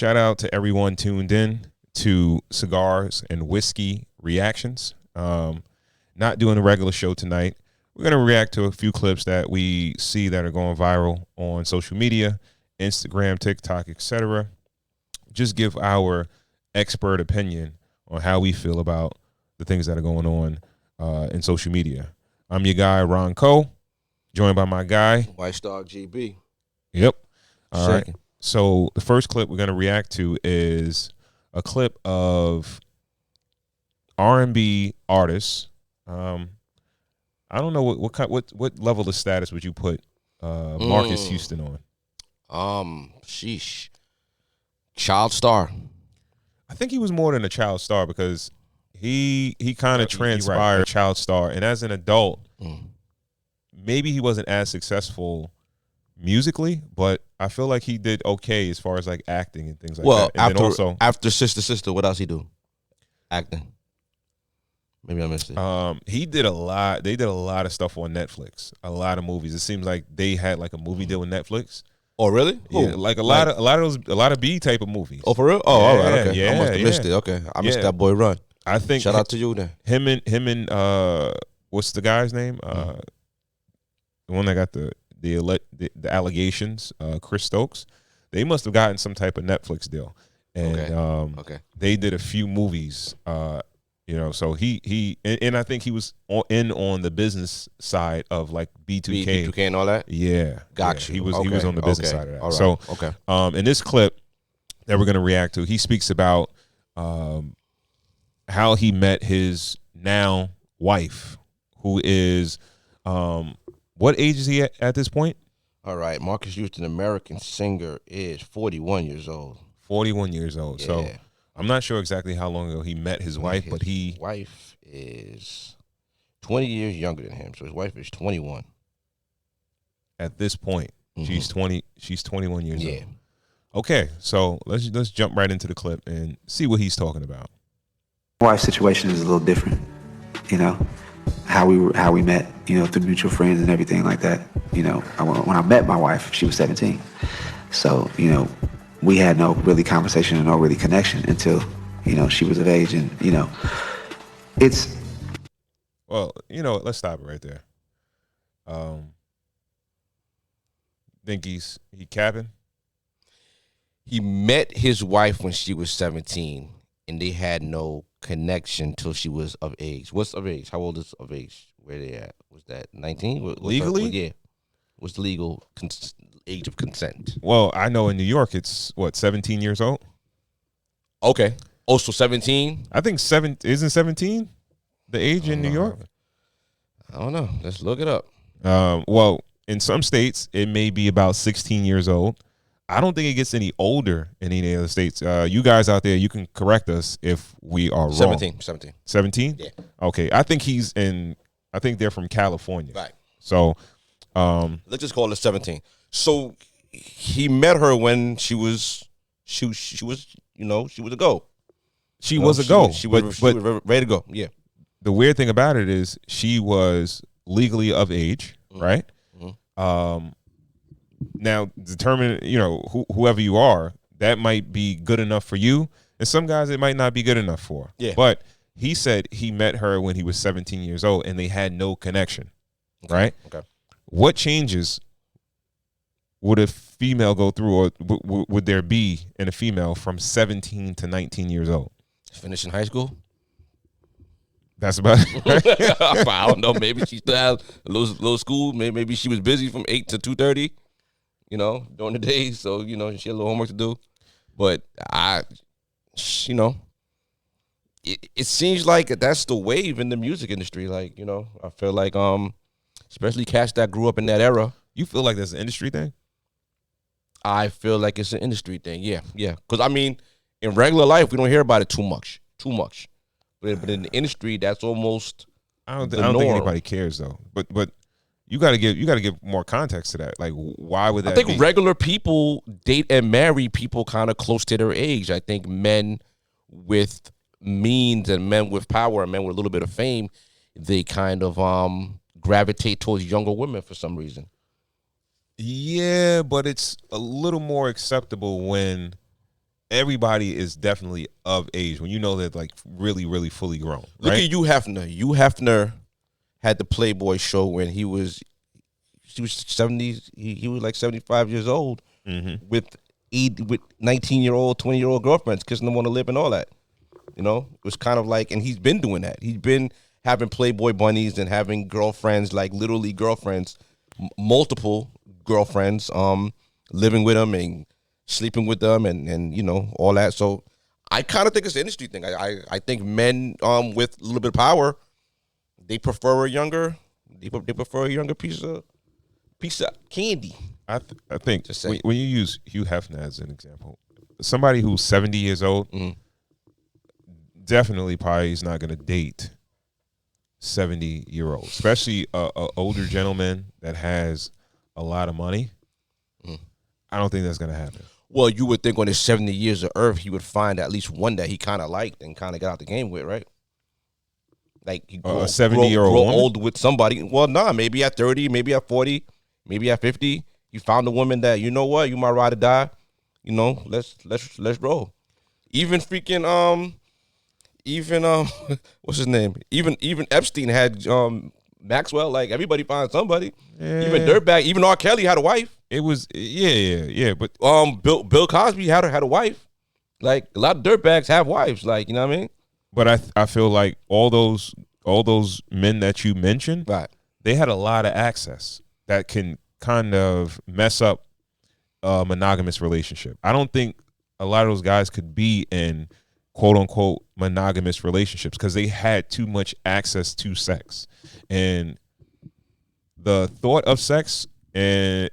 shout out to everyone tuned in to Cigars and Whiskey Reactions. Not doing a regular show tonight. We're going to react to a few clips that we see that are going viral on social media, Instagram, TikTok, etc. Just give our expert opinion on how we feel about the things that are going on in social media. I'm your guy, Ron Cole, joined by my guy, White Star GB. Yep. All right. So the first clip we're going to react to is a clip of R&B artists. I don't know what level of status would you put Marques Houston on? Sheesh. Child star. I think he was more than a child star because he kind of transpired a child star, and as an adult, maybe he wasn't as successful musically, but I feel like he did okay as far as like acting and things like that. Well, after Sister, what else he do? Acting. Maybe I missed it. He did a lot. They did a lot of stuff on Netflix. A lot of movies. It seems like they had like a movie deal with Netflix. Oh, really? Yeah, like a lot of B type of movies. Oh, for real? Oh, all right. Okay. Yeah, I must have missed it. Okay, I missed that boy run. I think. Shout out to you then. Him and what's the guy's name? The one that got the allegations, Chris Stokes. They must have gotten some type of Netflix deal, and they did a few movies. So he and I think he was on the business side of like B2K, B2K and all that. Yeah, gotcha. He was on the business side of that. All right. So in this clip that we're gonna react to, he speaks about how he met his now wife, who is what age is he at this point? All right, Marques Houston, American singer, is 41 years old. 41 years old. Yeah. So I'm not sure exactly how long ago he met his wife, but his wife is 20 years younger than him. So his wife is 21. At this point, she's 20. She's 21 years old. Okay, so let's jump right into the clip and see what he's talking about. My wife's situation is a little different, how we met, through mutual friends and everything like that. When I met my wife, she was 17. So, we had no really conversation and no really connection until, she was of age, and, it's. Well, let's stop it right there. Think he capping? He met his wife when she was 17, and they had no connection till she was of age. What's of age? How old is of age? Where they at? Was that 19? Legally? Yeah. What's the legal age of consent? Well, I know in New York it's 17 years old. Okay. Oh, so 17? I think isn't 17 the age in New York? I don't know. Let's look it up. Well, in some states it may be about 16 years old. I don't think it gets any older in any other states. You guys out there, you can correct us if we are wrong. 17. 17? Yeah. Okay. I think they're from California. Right. So let's just call it 17. So he met her when she was a go. She was a go. She was ready to go. Yeah. The weird thing about it is she was legally of age, right? Now, determine, whoever you are, that might be good enough for you. And some guys, it might not be good enough for. Yeah. But he said he met her when he was 17 years old and they had no connection, right? Okay. What changes would a female go through, or would there be in a female from 17 to 19 years old? Finishing high school? That's about it. I don't know. Maybe she still had a little school. Maybe she was busy from 8 to 2:30. During the day, so she had a little homework to do. But it seems like that's the wave in the music industry. Like, I feel like especially cats that grew up in that era. You feel like that's an industry thing? I feel like it's an industry thing. Yeah. Because in regular life we don't hear about it too much. But in the industry, that's almost. I don't think anybody cares though. But. You gotta give more context to that. Like, why would that? I think regular people date and marry people kind of close to their age. I think men with means and men with power and men with a little bit of fame, they kind of gravitate towards younger women for some reason. Yeah, but it's a little more acceptable when everybody is definitely of age when you know they're like really, really fully grown. Look right? at Hugh Hefner. Hugh Hefner had the Playboy show when he was 70s. He was like 75 years old with 19-year-old, 20-year-old girlfriends kissing them on the lip and all that. You know, it was kind of like, and he's been doing that. He's been having Playboy bunnies and having girlfriends, like literally girlfriends, multiple girlfriends, living with them and sleeping with them and you know, all that. So I kind of think it's an industry thing. I think men with a little bit of power, they prefer a younger piece of candy. I think Just saying. when you use Hugh Hefner as an example, somebody who's 70 years old, definitely probably is not going to date 70-year-olds, especially a older gentleman that has a lot of money. I don't think that's going to happen. Well, you would think on his 70 years of earth, he would find at least one that he kind of liked and kind of got out the game with, right? Like he A 70-year-old woman? old with somebody. Well, nah, maybe at 30, maybe at 40, maybe at 50. You found a woman that, you know what, you might ride or die. You know, let's roll. Even freaking what's his name? Even Epstein had Maxwell. Like everybody finds somebody. Yeah. Even Dirtbag. Even R. Kelly had a wife. It was yeah. But Bill Cosby had a wife. Like a lot of dirtbags have wives. Like, you know what I mean? But I feel like all those men that you mentioned, Right. they had a lot of access that can kind of mess up a monogamous relationship. I don't think a lot of those guys could be in quote unquote monogamous relationships because they had too much access to sex. And the thought of sex and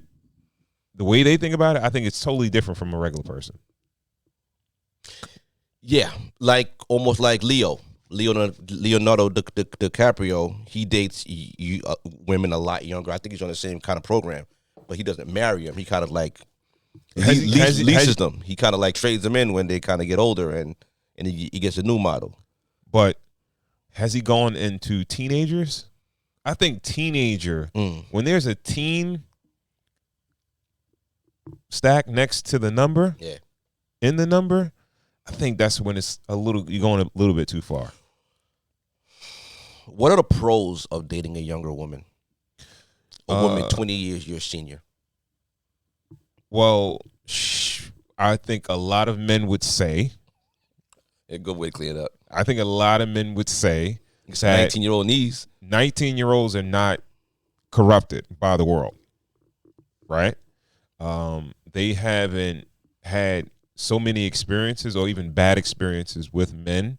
the way they think about it, I think it's totally different from a regular person. Yeah, like almost like Leonardo DiCaprio. He dates women a lot younger. I think he's on the same kind of program, but he doesn't marry them. He kind of like leases them. He kind of like trades them in when they kind of get older, and he gets a new model. But has he gone into teenagers? I think teenager, when there's a teen stack next to the number, in the number, I think that's when it's you're going a little bit too far. What are the pros of dating a younger woman? A woman 20 years your senior. Well, I think a lot of men would say. A good way to clear it up. I think a lot of men would say It's that 19-year-old knees. 19-year-olds are not corrupted by the world, right? They haven't had so many experiences or even bad experiences with men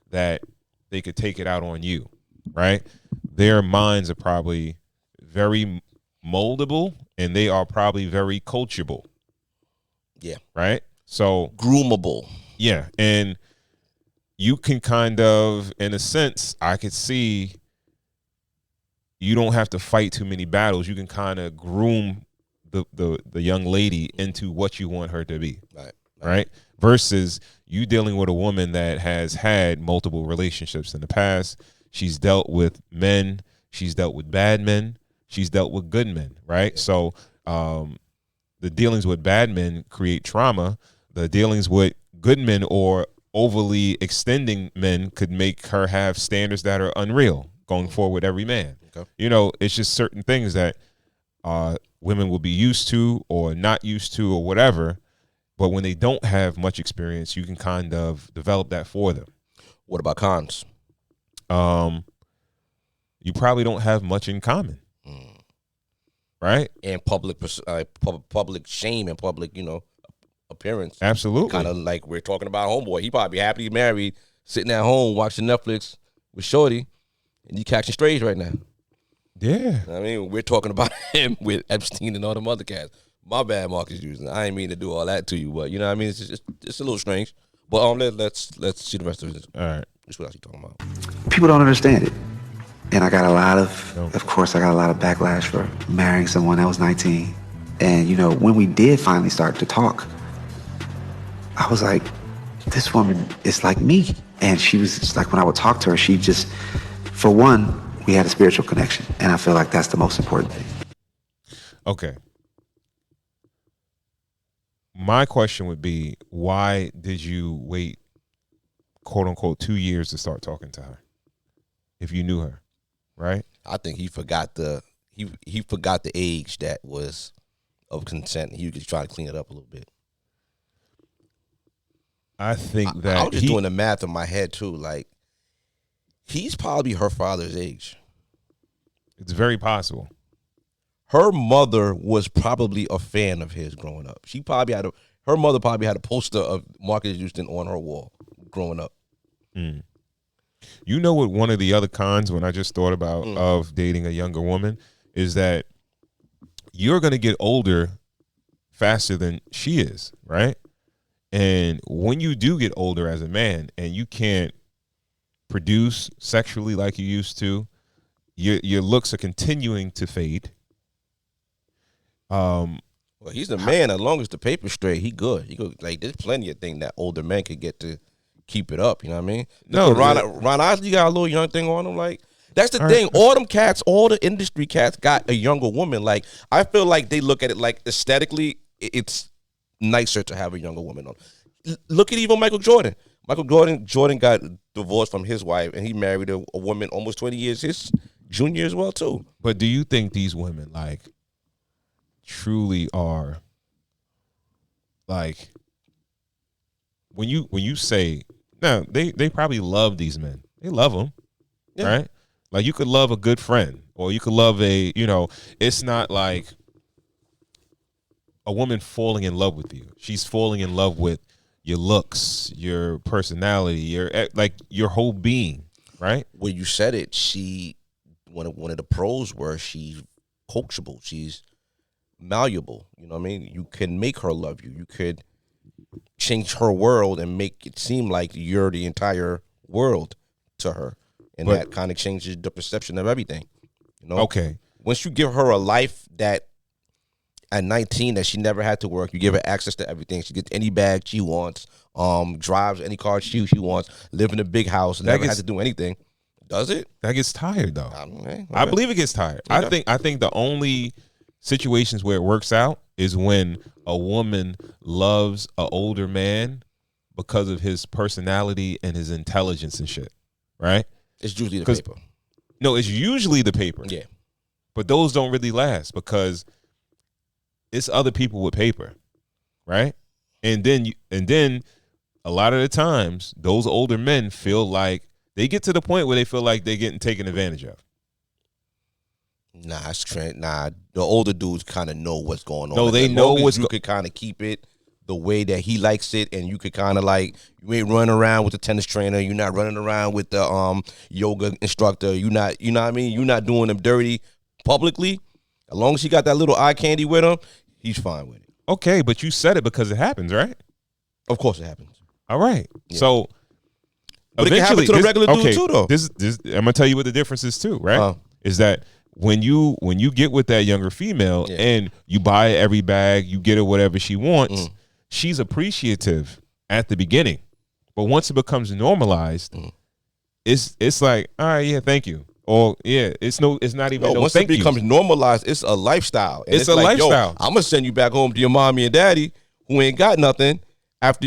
that they could take it out on you, right? Their minds are probably very moldable and they are probably very coachable. Yeah. Right? So groomable. Yeah. And you can kind of, in a sense, I could see you don't have to fight too many battles. You can kind of groom the young lady into what you want her to be. Right? Versus you dealing with a woman that has had multiple relationships in the past. She's dealt with men. She's dealt with bad men. She's dealt with good men, right? Yeah. So the dealings with bad men create trauma. The dealings with good men or overly extending men could make her have standards that are unreal going forward with every man. Okay. You know, it's just certain things that women will be used to or not used to or whatever. But when they don't have much experience, you can kind of develop that for them. What about cons? You probably don't have much in common, right? And public shame and public, appearance. Absolutely. Kind of like we're talking about homeboy. He probably happily married, sitting at home watching Netflix with Shorty, and you catching strays right now. Yeah. I mean, we're talking about him with Epstein and all them other cats. My bad, Marques using. I ain't mean to do all that to you, but you know what I mean. It's a little strange. But let's see the rest of it. All right. That's what I was talking about. People don't understand it, and I got a lot of course, I got a lot of backlash for marrying someone that was 19. And when we did finally start to talk, I was like, this woman is like me. And she was just like, when I would talk to her, she just, for one, we had a spiritual connection, and I feel like that's the most important thing. Okay. my question would be, why did you wait, quote unquote, 2 years to start talking to her if you knew her, right? I think he forgot he forgot the age that was of consent. He was just trying to clean it up a little bit. I think that I was just doing the math in my head too. Like, he's probably her father's age. It's very possible. Her mother was probably a fan of his growing up. She probably her mother probably had a poster of Marques Houston on her wall growing up. Mm. You know what? One of the other cons, when I just thought about of dating a younger woman, is that you're going to get older faster than she is, right? And when you do get older as a man and you can't produce sexually like you used to, your looks are continuing to fade. Well, he's a man. As long as the paper's straight, he good. He good. Like, there's plenty of things that older men could get to keep it up. You know what I mean? No, Ron Osley got a little young thing on him. Like, that's the thing. All them cats, all the industry cats got a younger woman. Like, I feel like they look at it like aesthetically, it's nicer to have a younger woman on. Look at even Michael Jordan. Jordan got divorced from his wife, and he married a woman almost 20 years his junior as well too. But do you think these women like truly are like when you say no, they probably love these men. They love them, right? Like, you could love a good friend, or you could love it's not like a woman falling in love with you. She's falling in love with your looks, your personality, your whole being, right? When you said it, one of the pros were she's coachable, she's malleable. You know what I mean? You can make her love you. You could change her world and make it seem like you're the entire world to her, and that kind of changes the perception of everything. You know? Okay. Once you give her a life that at 19 that she never had to work, you give her access to everything. She gets any bag she wants, drives any car she wants, live in a big house, never had to do anything. Does it? That gets tired though. Okay. I believe it gets tired. Okay. I think the only situations where it works out is when a woman loves an older man because of his personality and his intelligence and shit, right? It's usually the paper. No, it's usually the paper. Yeah. But those don't really last because it's other people with paper, right? And then a lot of the times those older men feel like they get to the point where they feel like they're getting taken advantage of. Nah, the older dudes kind of know what's going on. No, they know what's you could kind of keep it the way that he likes it, and you could kind of like, you ain't running around with the tennis trainer, you're not running around with the yoga instructor, you know what I mean? You're not doing them dirty publicly. As long as he got that little eye candy with him, he's fine with it. Okay, but you said it because it happens, right? Of course it happens. All right. Yeah. So but it can happen to the regular dude too, though. This I'm gonna tell you what the difference is too, right? Is that when you get with that younger female and you buy her every bag, you get her whatever she wants, she's appreciative at the beginning. But once it becomes normalized, it's like, all right, yeah, thank you. Or it's not even no once thank it becomes you. normalized, it's a lifestyle. And it's a like, lifestyle. I'm gonna send you back home to your mommy and daddy who ain't got nothing after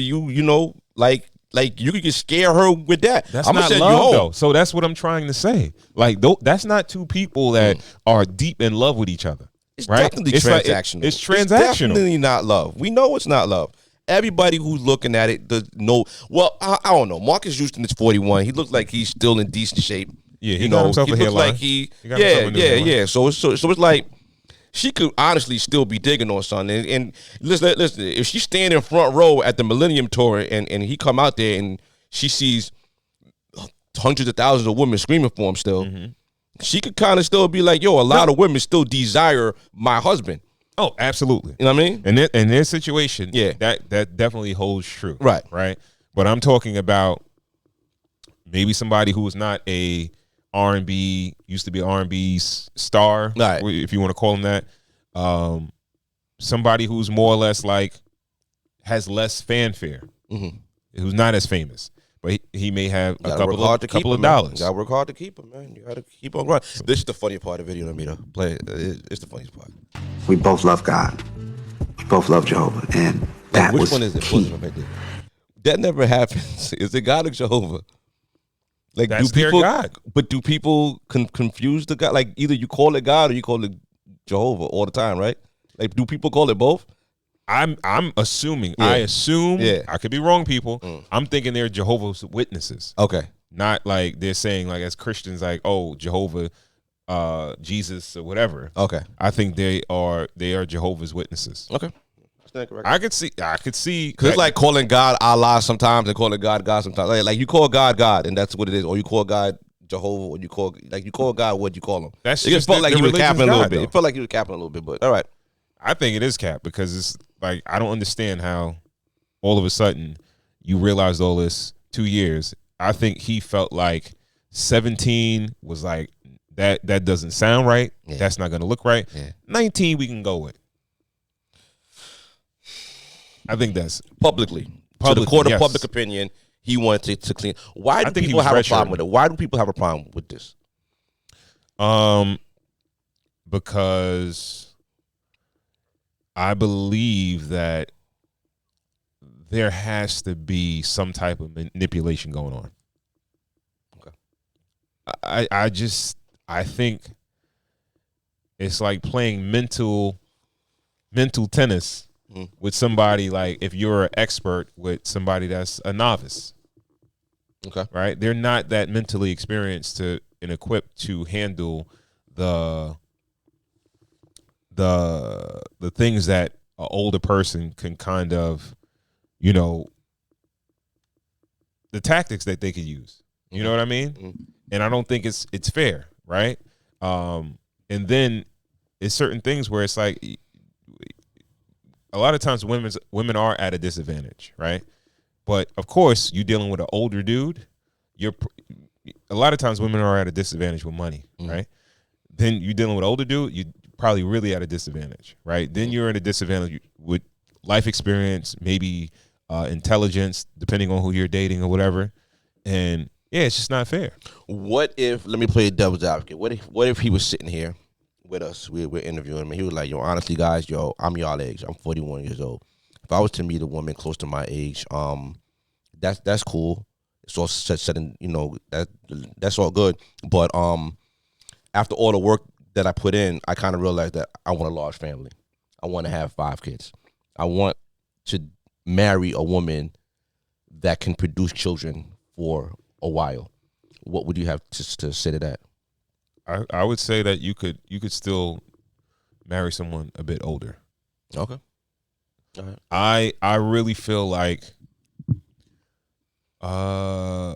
like you could just scare her with that. That's I'm not gonna send love, you home. though. So that's what I'm trying to say. Like, that's not two people that are deep in love with each other. It's right? definitely transactional. It's transactional. It's definitely not love. We know it's not love. Everybody who's looking at it does know. Well, I don't know. Marques Houston is 41. He looks like he's still in decent shape. Yeah, he got himself a hairline. Like yeah. So it's like she could honestly still be digging on something. And listen, if she's standing in front row at the Millennium Tour and he come out there and she sees hundreds of thousands of women screaming for him still, she could kind of still be like, yo, a lot of women still desire my husband. Oh, absolutely. You know what I mean? And in their situation, yeah, that definitely holds true. Right. But I'm talking about maybe somebody who is not a R&B, used to be an R&B star, right, if you want to call him that. Somebody who's more or less like has less fanfare, who's not as famous, but he may have a couple of dollars. You gotta work hard to keep him, man. You gotta keep on grinding. This is the funny part of the video, Namita. Play it. It's the funniest part. We both love God. We both love Jehovah, and that which was one is it? key. That never happens. Is it God or Jehovah? Like, That's do people, their God. But do people confuse the God? Like, either you call it God or you call it Jehovah all the time, right? Like, do people call it both? I'm assuming. Yeah. I assume. Yeah. I could be wrong, people. I'm thinking they're Jehovah's Witnesses. Okay. Not like they're saying like as Christians like, oh, Jehovah, Jesus or whatever. Okay. I think they are Jehovah's Witnesses. Okay. That's correct. I could see Because it's like calling God Allah sometimes and calling God God sometimes. Like you call God God and that's what it is, or you call God Jehovah, or you call God what you call him. That's it just just felt like the you were capping a little God, bit. though. It felt like you were capping a little bit, but all right. I think it is cap because it's like I don't understand how all of a sudden you realized all this 2 years. I think he felt like 17 was like that doesn't sound right. Yeah. That's not going to look right. Yeah. 19 we can go with. I think that's Publicly, to the court of yes. public opinion, he wanted to clean. Why do think he people was have a redshirting. problem with it? Why do people have a problem with this? Because I believe that there has to be some type of manipulation going on. Okay. I think it's like playing mental tennis with somebody, like if you're an expert with somebody that's a novice. Okay. Right? They're not that mentally experienced and equipped to handle the things that an older person can kind of, the tactics that they could use. You know what I mean? Mm-hmm. And I don't think it's fair, right? And then it's certain things where it's like a lot of times women are at a disadvantage, right? But of course, you're dealing with an older dude. A lot of times women are at a disadvantage with money, right? Then you're dealing with an older dude, you're probably really at a disadvantage, right? Then you're at a disadvantage with life experience, maybe intelligence, depending on who you're dating or whatever. And yeah, it's just not fair. What if, let me play devil's advocate. What if he was sitting here with us, we're interviewing him, and he was like, yo, honestly, guys, I'm y'all age. I'm 41 years old. If I was to meet a woman close to my age, that's cool. It's all set in, that's all good. But after all the work that I put in, I kind of realized that I want a large family. I want to have 5 kids. I want to marry a woman that can produce children for a while. What would you have to say to that? I would say that you could still marry someone a bit older. Okay. All right. I really feel like now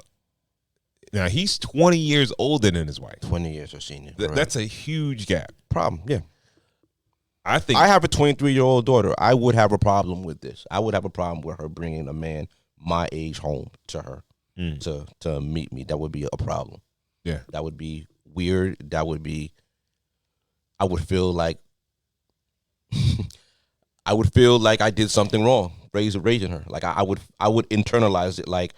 he's 20 years older than his wife. 20 years or senior. Right. That's a huge gap. Problem. Yeah. I think I have a 23-year-old daughter. I would have a problem with this. I would have a problem with her bringing a man my age home to her to meet me. That would be a problem. Yeah. That would be weird. I would feel like I did something wrong raising her. Like I would internalize it. Like,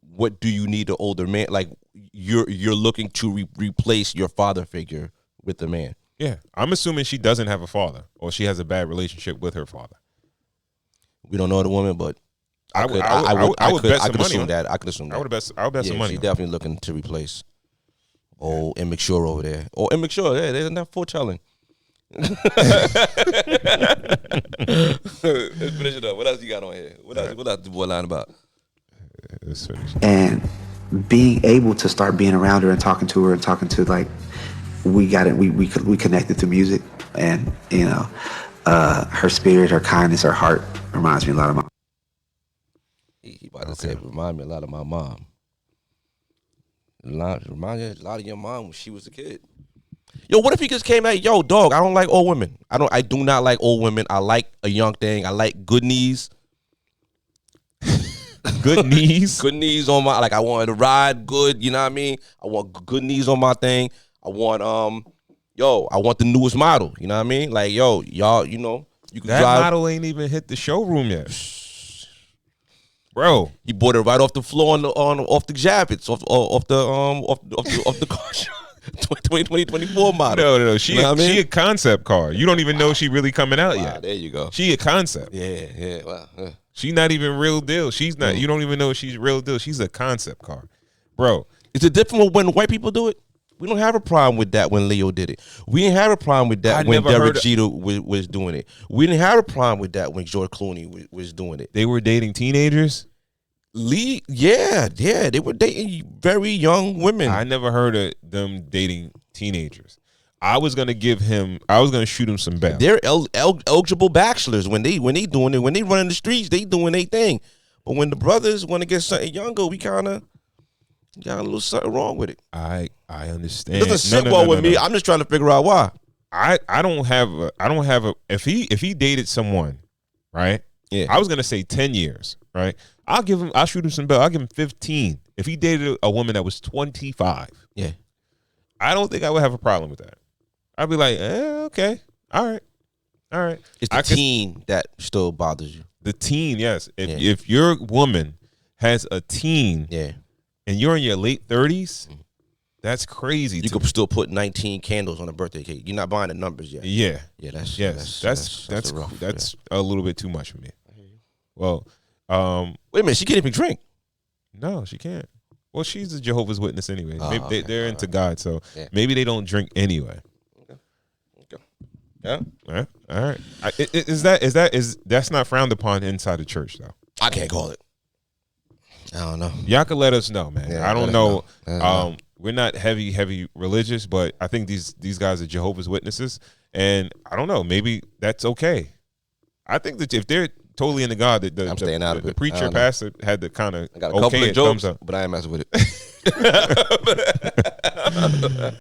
what do you need an older man? Like you're looking to replace your father figure with the man. Yeah, I'm assuming she doesn't have a father, or she has a bad relationship with her father. We don't know the woman, but I could assume that. I could assume that. I would bet some money. She's definitely looking to replace old immature over there. Oh, immature, yeah, there's enough foretelling. Let's finish it up. What else you got on here? What else the boy lying about? Let's finish. And being able to start being around her and talking to like, we got it. We connected through music, and her spirit, her kindness, her heart reminds me a lot of my. He about to say, remind me a lot of my mom. Remind me a lot of your mom when she was a kid. Yo, what if he just came at, yo, dog, I don't like old women. I do not like old women. I like a young thing. I like good knees. Good knees? Good knees on my, like I want to ride good, you know what I mean? I want good knees on my thing. I want, I want the newest model, you know what I mean? Like, yo, y'all, you can that drive. That model ain't even hit the showroom yet. Bro, he bought it right off the floor off the jabbets, off the car. 2024 model. No. She a concept car. You don't even know she really coming out yet. There you go. She a concept. Yeah. Wow. She not even real deal. She's not. You don't even know if she's real deal. She's a concept car, bro. Is it different when white people do it? We don't have a problem with that when Leo did it. We didn't have a problem with that when Derek Jeter was doing it. We didn't have a problem with that when George Clooney was doing it. They were dating teenagers. Yeah, they were dating very young women. I never heard of them dating teenagers. I was gonna shoot him some bail. They're eligible bachelors when they doing it. When they run in the streets, they doing their thing. But when the brothers want to get something younger, we kind of got a little something wrong with it. I understand. It doesn't sit well with me. I'm just trying to figure out why. I don't have a if he dated someone, right? Yeah. I was gonna say 10 years, right? I'll shoot him some bail. I'll give him 15. If he dated a woman that was 25, yeah, I don't think I would have a problem with that. I'd be like, okay, all right. It's the teen that still bothers you. The teen, yes. If your woman has a teen, and you're in your late 30s, that's crazy. You could still put 19 candles on a birthday cake. You're not buying the numbers yet. Yeah, that's rough, a little bit too much for me. Well, wait a minute, she can't even drink. No, she can't. Well, she's a Jehovah's Witness anyway. Oh, maybe they're into God, so maybe they don't drink anyway. Yeah. All right. That's not frowned upon inside the church though. I can't call it. I don't know. Y'all can let us know, man. Yeah, I don't know. We're not heavy religious, but I think these guys are Jehovah's Witnesses, and I don't know. Maybe that's okay. I think that if they're totally into God, I'm staying out of it. The preacher pastor had to kind of got a couple of jokes, but I ain't messing with it.